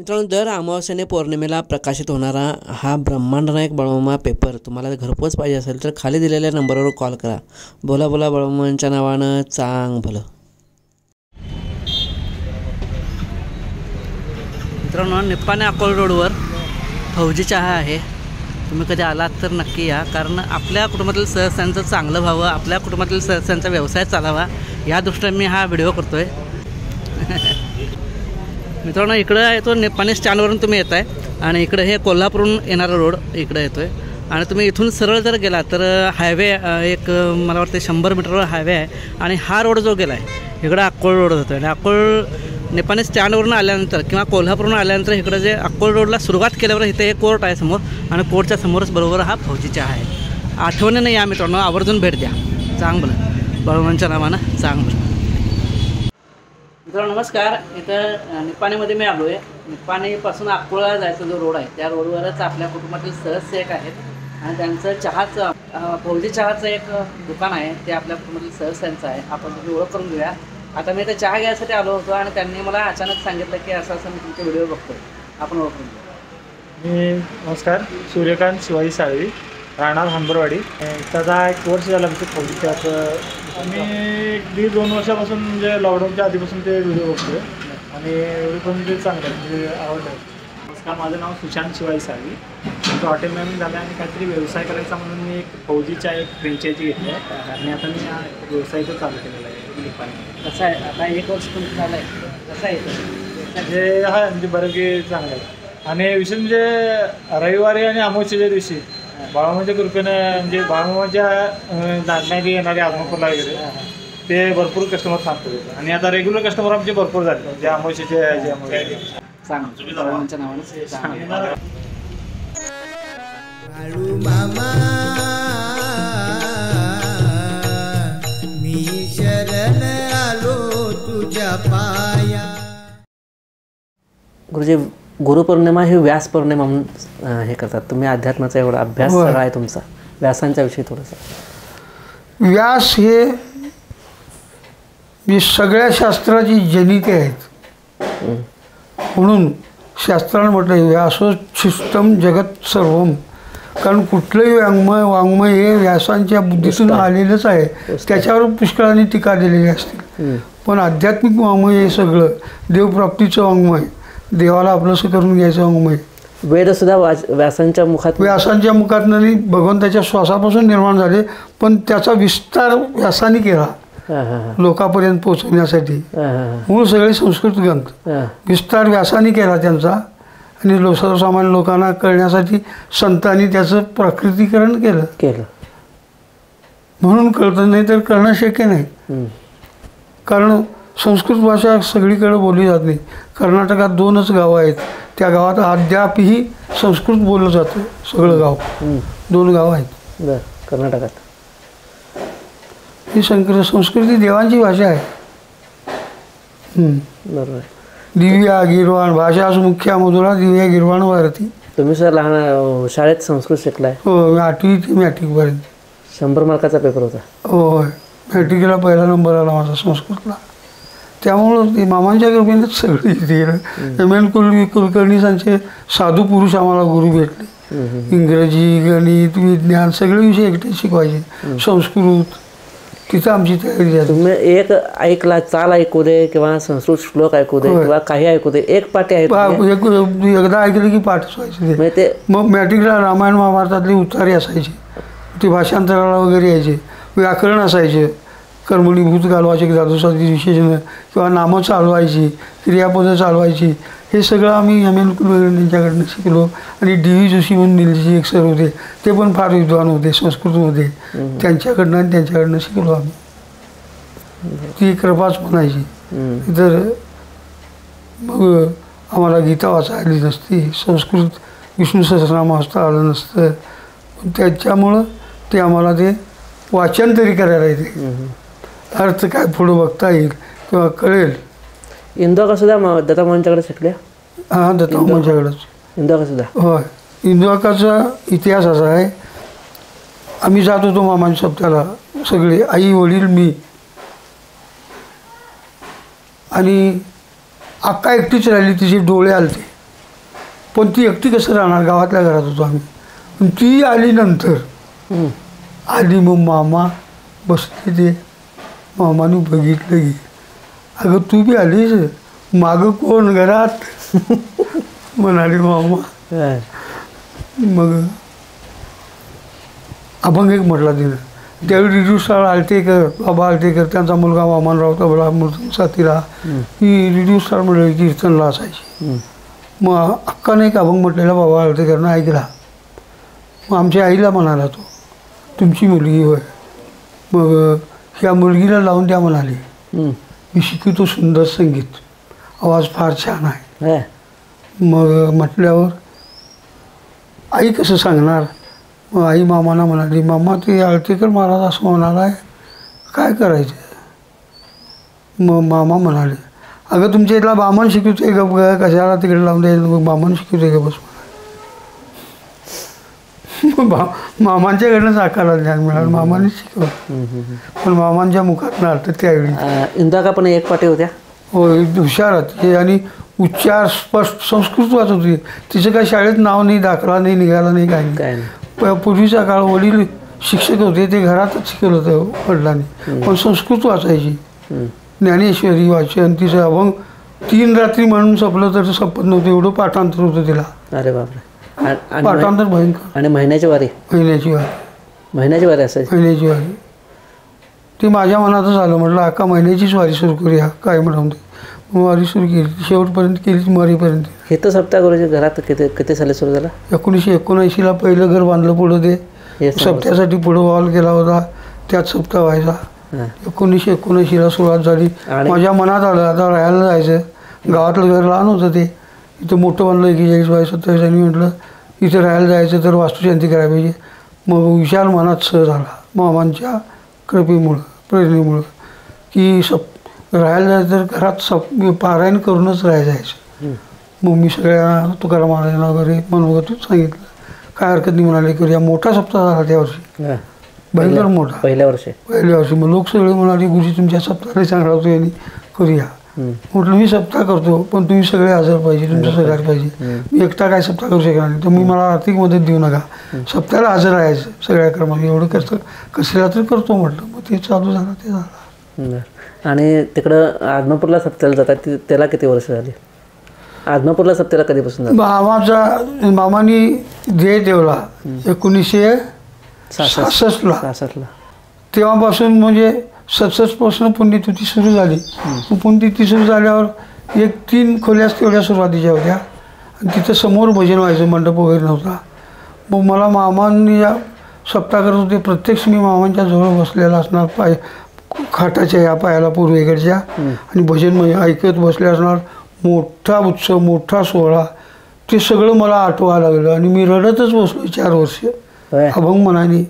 मित्रांनो, दर अमावस्येने पौर्णिमेला प्रकाशित होणारा हा ब्रह्मांड नायक बाळूमामा पेपर तुम्हाला घरपोच पाहिजे असेल तर खाली दिलेल्या नंबरवर कॉल करा. बोला बोला बाळूमामांच्या नावानं चांग भलं. मित्रांनो, निप्पाणी अकोल रोडवर फौजी चहा आहे. तुम्ही कधी आलात तर नक्की या, कारण आपल्या कुटुंबातील सदस्यांचं चांगलं व्हावं, आपल्या कुटुंबातील सदस्यांचा व्यवसाय चालावा या दृष्टीने मी हा व्हिडिओ करतो आहे. मित्रांनो, इकडं येतो निप्पाणी स्टँडवरून तुम्ही येत आहे आणि इकडं हे कोल्हापूरहून येणारा रोड इकडं येतो आहे आणि तुम्ही इथून सरळ जर गेला तर हायवे एक मला वाटतं 100 मीटरवर हायवे आहे आणि हा रोड जो गेला आहे इकडं अक्कोळ रोड जातो आणि अक्कोळ निप्पाणी स्टँडवरून आल्यानंतर किंवा कोल्हापूरहून आल्यानंतर इकडं जे अक्कोळ रोडला सुरुवात केल्यावर इथे एक कोर्ट आहे समोर आणि कोर्टच्या समोरच बरोबर हा फौजी चहा आहे. आठवणीने या मित्रांनो, आवर्जून भेट द्या. चांग भलं बाळूमामांच्या नावानं चांग भलं. मित्रांनो नमस्कार. इथं निप्पाणीमध्ये मी आलो आहे. निप्पाणीपासून अक्कोळला जायचा जो रोड आहे त्या रोडवरच आपल्या कुटुंबातील सदस्य एक आहेत आणि त्यांचं चहाचं फौजी चहाचं एक दुकान आहे ते आपल्या कुटुंबातील सदस्यांचं आहे. आपण त्याची ओळख करून घेऊया. आता मी इथं चहा घ्यायसाठी आलो होतो आणि त्यांनी मला अचानक सांगितलं की असं असं मी तुमचे व्हिडिओ बघतो, आपण ओळख करून घेऊ. नमस्कार. सूर्यकांत शिवाजी साळवी, राहणार हंबरवाडी. त्याचा 1 वर्ष झाला म्हणजे फौजी चहाचं. मी 1-2 वर्षापासून म्हणजे लॉकडाऊनच्या आधीपासून ते व्हिडिओ बघतोय आणि व्हिडिओ पण म्हणजे चांगलं आहे, म्हणजे आवडलं. नमस्कार, माझं नाव सुशांत शिवाजी साळवी. माझं हॉटेल मॅनेजमेंट झालं आणि काहीतरी व्यवसाय करायचा म्हणून मी एक फौजीच्या एक फ्रँचायझी घेतली आहे आणि आता मी हा व्यवसायचं चालू केलेला आहे निप्पाणी. कसं आहे आता 1 वर्ष तुमचं झालं आहे, कसं आहे म्हणजे हा म्हणजे बऱ्यापैकी चांगलं आहे. आणि विशेष म्हणजे रविवारी आणि अमावस्येच्या दिवशी बाळूमामाच्या कृपेनं म्हणजे बाळूमामाच्या नाचण्याची येणारे आत्मपूरला वगैरे ते भरपूर कस्टमर थांबतात आणि आता रेग्युलर कस्टमर आमचे भरपूर झाले म्हणजे अमावस्येचे ह्याच्यामुळे. बाळूमामांच्या नावानं बाळूमामा मी शरण आलो तुझ्या पाया. गुरुजी, गुरुपौर्णिमा ही व्यास पौर्णिमा म्हणून हे करतात. तुम्ही अध्यात्माचा एवढा अभ्यास सगळा आहे तुमचा, व्यासांच्या विषयी थोडंसं. व्यास हे सगळ्या शास्त्राची जनिते आहेत म्हणून शास्त्रानं म्हटलं व्यासोच्छिष्टम जगत सर्वम. कारण कुठलंही वाङ्मय हे व्यासांच्या बुद्धीतून आलेलंच आहे. त्याच्यावर पुष्कळाने टीका दिलेली असते. पण आध्यात्मिक वाङ्मय हे सगळं देवप्राप्तीचं वाङ्मय, देवाला आपलंसं करून घ्यायचं वाङ्मय. वेदसुद्धा व्यासांच्या मुखातनं भगवंताच्या श्वासापासून निर्माण झाले, पण त्याचा विस्तार व्यासाने केला लोकांपर्यंत पोहोचवण्यासाठी. मूळ सगळे संस्कृत ग्रंथ, विस्तार व्यासाने केला त्यांचा आणि सर्वसामान्य लोकांना कळण्यासाठी संतांनी त्याचं प्राकृतीकरण केलं. म्हणून कळतं, नाही तर कळणं शक्य नाही. कारण संस्कृत भाषा सगळीकडे बोलली जात नाही. कर्नाटकात 2च गावं आहेत, त्या गावात अद्यापही संस्कृत बोललं जातं. सगळं गाव 2 गावं आहेत कर्नाटकात. ही संस्कृती देवांची भाषा आहे. बरोबर. दिव्या गिरवाण भाषा मुख्या मधुरा दिव्या गिरवाण भारती. तुम्ही सर लहान शाळेत संस्कृत शिकलाय? हो, 8वी ते मॅट्रिकपर्यंत. 100 मार्काचा पेपर होता? होय, मॅट्रिकला पहिला नंबर आला माझा संस्कृतला. त्यामुळं ते मामांच्या कृपेनेच सगळी इथे M.N. कुलकर्णीसांचे साधू पुरुष आम्हाला गुरु भेटले. इंग्रजी, गणित, विज्ञान सगळे विषय एकटे शिकवायचे. संस्कृत तिथं आमची तयारी झाली. तुम्ही एक ऐकला, चाल ऐकू दे किंवा संस्कृत श्लोक ऐकू दे किंवा काही ऐकू दे, एक पाठी आहे एकदा ऐकलं की पाठच व्हायचे ते. मग मॅट्रिकला रामायण महाभारतातले उतारे असायचे, ते भाषांतराला वगैरे यायचे. व्याकरण असायचे, कर्मणी भूत घालवायचे, धातुसाधी विशेषणं किंवा नामं चालवायची, क्रियापदं चालवायची. हे सगळं आम्ही M.N. कुलकर्णींच्याकडनं शिकलो. आणि D.V. जोशी म्हणून दिल्लीचे एक सर होते, ते पण फार विद्वान होते संस्कृतमध्ये. त्यांच्याकडनं शिकलो आम्ही. ती कृपाच म्हणायची. तर मग आम्हाला गीता वाचायला आली नसती, संस्कृत विष्णू सहस्रनाम वाचता आलं नसतं. त्याच्यामुळं ते आम्हाला ते वाचन तरी करायला येते, अर्थ काय पुढं बघता येईल किंवा कळेल. इंदुका सुद्धा दत्तामांच्याकडे शिकल्या? हां, दत्तामांच्याकडेच. इंदुका सुद्धा? होय. इंदुकाचा इतिहास असा आहे, आम्ही जात होतो मामांच्या सप्त्याला सगळे, आई वडील मी. आणि अक्का एकटीच राहिली, तिचे डोळे आलते. पण ती एकटी कसं राहणार, गावातल्या घरात होतो आम्ही. पण ती आली नंतर आली, मग मामा बसले, ते मामाने बघितलं की अगं तू बी आलीस, मागं कोण घरात म्हणाले मामा. मग अभंग एक म्हटला तिनं. त्यावेळी रिड्यूसर आलतेकर, बाबा आलतेकर, त्यांचा मुलगा वामनराव तबला मृदुंग साथीला, ही रिड्यूसर मंडळी कीर्तनला असायची. मग अक्काने एक अभंग म्हटलेला बाबा आलतेकरनं ऐकला. मग आमच्या आईला म्हणाला तो, तुमची मुलगी होय, मग ह्या मुलगीला लावून द्या म्हणाली. मी शिकवतो सुंदर संगीत, आवाज फार छान आहे. मग म्हटल्यावर आई कसं सांगणार. मग आई मामाना म्हणाली, मामा ते आळतेकर महाराज असं म्हणाला आहे, काय करायचं. मग मामा म्हणाले, अगं तुमच्या इथला बामण शिकवतोय गप ग, कशाला तिकडे लावून द्यायचं, मग बामण शिकवतोय का बस म्हणाले. मामांच्याकडनं साकाराला ज्ञान मिळालं, मामाने शिकवलं. पण मामांच्या मुखात ना तर त्यावेळी इंदाका पण एक पाठी होत्या. हो, हुशार होती आणि उच्चार स्पष्ट, संस्कृत वाचत होती. तिचं काय शाळेत नाव नाही, दाखला नाही, निघाला नाही, काय नाही. पूर्वीचा काळ वडील शिक्षक होते, ते घरातच शिकवलं होतं वडिलांनी, पण संस्कृत वाचायची. ज्ञानेश्वरी वाचन, तिचं अभंग 3 रात्री म्हणून संपलं तर संपत नव्हतं, एवढं पाठांतर होतं तिला. अरे बापरे. पाठांतर भयंकर. आणि महिन्याची वारी महिन्याची वारी असायची. महिन्याची वारी ती माझ्या मनातच आलं. म्हटलं अख्खा महिन्याचीच वारी सुरू करूया काय म्हणून. मग वारी सुरू केली, शेवटपर्यंत केलीच, मरीपर्यंत. हे तर सप्ताह गुरुजी घरात किती साली सुरू झाला. 1979ला पहिलं घर बांधलं पुढं, ते सप्त्यासाठी पुढं वॉल केला होता, त्यात सप्ताह व्हायचा. 1979ला सुरुवात झाली. माझ्या मनात आलं आता राहायला जायचं. गावातलं घर लहान होतं, ते इथं मोठं बांधलं 41-27 आणि म्हटलं इथं राहायला जायचं तर वास्तुशांती करायला पाहिजे. मग विचार मनात सहज आला मामांच्या कृपेमुळं, प्रेरणेमुळं, की राहायला जायचं तर घरात पारायण करूनच राहायला जायचं. मग मी सगळ्या तुकाराम महाराजांना वगैरे मनोगत सांगितलं, काय हरकत नाही म्हणाले, करूया. मोठा सप्ताह झाला त्या वर्षी, भयंकर मोठा, पहिल्या वर्षी. मग लोक सगळे म्हणाले, गुरुजी तुमच्या सप्ताहाला चांगला होतो आणि करूया. म्हटलं मी सप्ताह करतो, पण तुम्ही सगळे हजर पाहिजे, तुमचं सहकार्य पाहिजे. मी एकटा काय सप्ताह करू शकणार नाही, तुम्ही मला आर्थिक मदत देऊ नका, सप्ताहाला हजर राहायचं सगळ्या कर्माला. एवढं करतं कशाला तर करतो म्हटलं. मग ते चालू झालं, ते झालं. आणि तिकडं आदमापूरला सप्त्याला जातात, त्याला किती वर्ष झाली. आदमापूरला सप्त्याला कधीपासून जातात. मामानी ध्येय ठेवला 1966ला. तेव्हापासून म्हणजे 67पासून पुण्यतिथी सुरू झाली. पुण्यतिथी सुरू झाल्यावर 3 खोल्याच तेवढ्या सुरुवातीच्या होत्या. आणि तिथं समोर भजन व्हायचं, मंडप वगैरे नव्हता. मग मला मामांनी या सप्ताह करत होते, प्रत्यक्ष मी मामांच्या जवळ बसलेला असणार, खाटाच्या या पायाला पूर्वेकडच्या, आणि भजन ऐकत बसले असणार. मोठा उत्सव, मोठा सोहळा, ते सगळं मला आठवायला लागलं. आणि मी रडतच बसलो 4 वर्ष अभंग मनाने.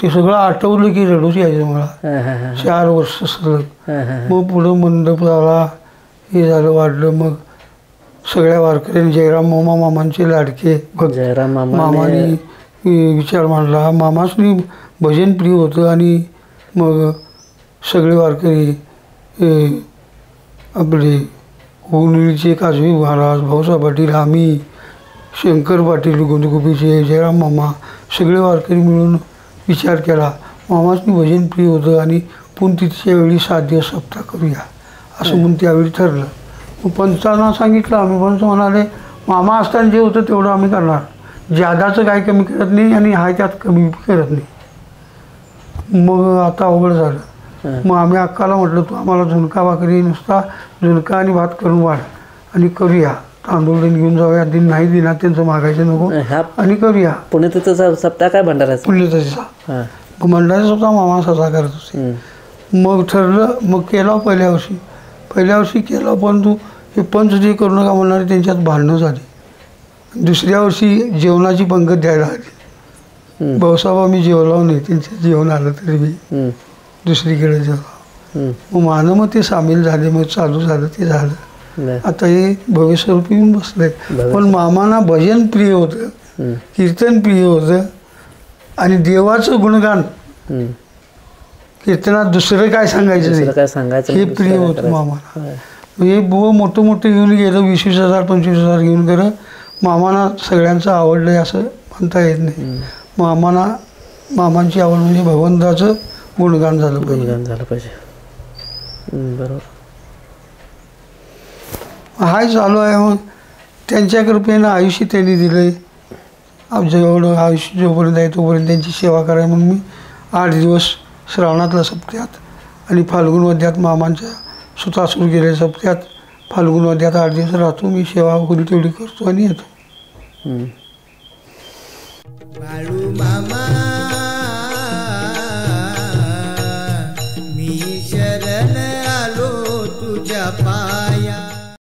ते सगळं आठवलं की रडूच यायचं मला 4 वर्ष सलग. मग पुढं मंडप झाला, हे झालं, वाढलं. मग सगळ्या वारकऱ्यांनी जयराम मामांचे लाडके मामाने विचार मांडला. मामासनी भजन प्रिय होतं. आणि मग सगळे वारकरी आपले उन्हाळीचे काजवी महाराज, भाऊसाहेब पाटील, आम्ही, शंकर पाटील गोंदगोपीचे, जयराम मामा, सगळे वारकरी मिळून विचार केला. मामासनी भजन प्रिय होतं आणि पुण्यतिथीच्या वेळी 7 दिवस सप्ताह करूया असं म्हणून त्यावेळी ठरलं. मग पंचांना सांगितलं आम्ही. पंच म्हणाले, मामा असताना जे होतं तेवढं आम्ही करणार, जादाचं काही कमी करत नाही आणि हाय त्यात कमी करत नाही. मग आता अवघड झालं. मग आम्ही अक्काला म्हटलं, तू आम्हाला झुणका भाकरी, नुसता झुणका आणि भात करून वाढ आणि करूया. तांदूळ घेऊन जाऊया, दिन नाही दिनात त्यांचं मागायचं नको, आणि करूया. पुण्यतिथीचा सप्ताह काय भंडारा, पुण्यतिथीचा भंडारा सप्ताह मामा साजरा करत होते. मग ठरलं, मग केला पहिल्या वर्षी केला. परंतु हे पंच जे करू नका म्हणणारे त्यांच्यात भांडणं झाली. दुसऱ्या वर्षी जेवणाची पंगत द्यायला आली. भाऊसाहेब आम्ही जेवलो नाही, त्यांच्या जेवण आलं तरी मी दुसरीकडे जेवलो. मग माझं मग ते सामील झाले, मग चालू झालं, ते झालं. आता हे भविष्यरूप येऊन बसले. पण मामांना भजन प्रिय होतं, कीर्तन प्रिय होतं, आणि देवाचं गुणगान कीर्तनात दुसरं काय सांगायचं नाही हे प्रिय होतं मामाला. हे बुवं मोठं घेऊन गेलं, 20,000 25,000 घेऊन गेलं. मामांना सगळ्यांचं आवडलं आहे असं म्हणता येत नाही. मामांची आवड म्हणजे भगवंताचं गुणगान झालं पाहिजे. बरोबर. हाय चालू आहे. मग त्यांच्या कृपेनं आयुष्य त्यांनी दिलं आहे. जेवढं आयुष्य जोपर्यंत आहे तोपर्यंत त्यांची सेवा करायला म्हणून मी 8 दिवस श्रावणातल्या सप्त्यात आणि फाल्गुन वद्यात मामांच्या सुता सुरू केलेल्या सप्त्यात फाल्गुन वद्यात 8 दिवस राहतो. मी सेवा होईल तेवढी करतो आणि येतो. बाळू मामा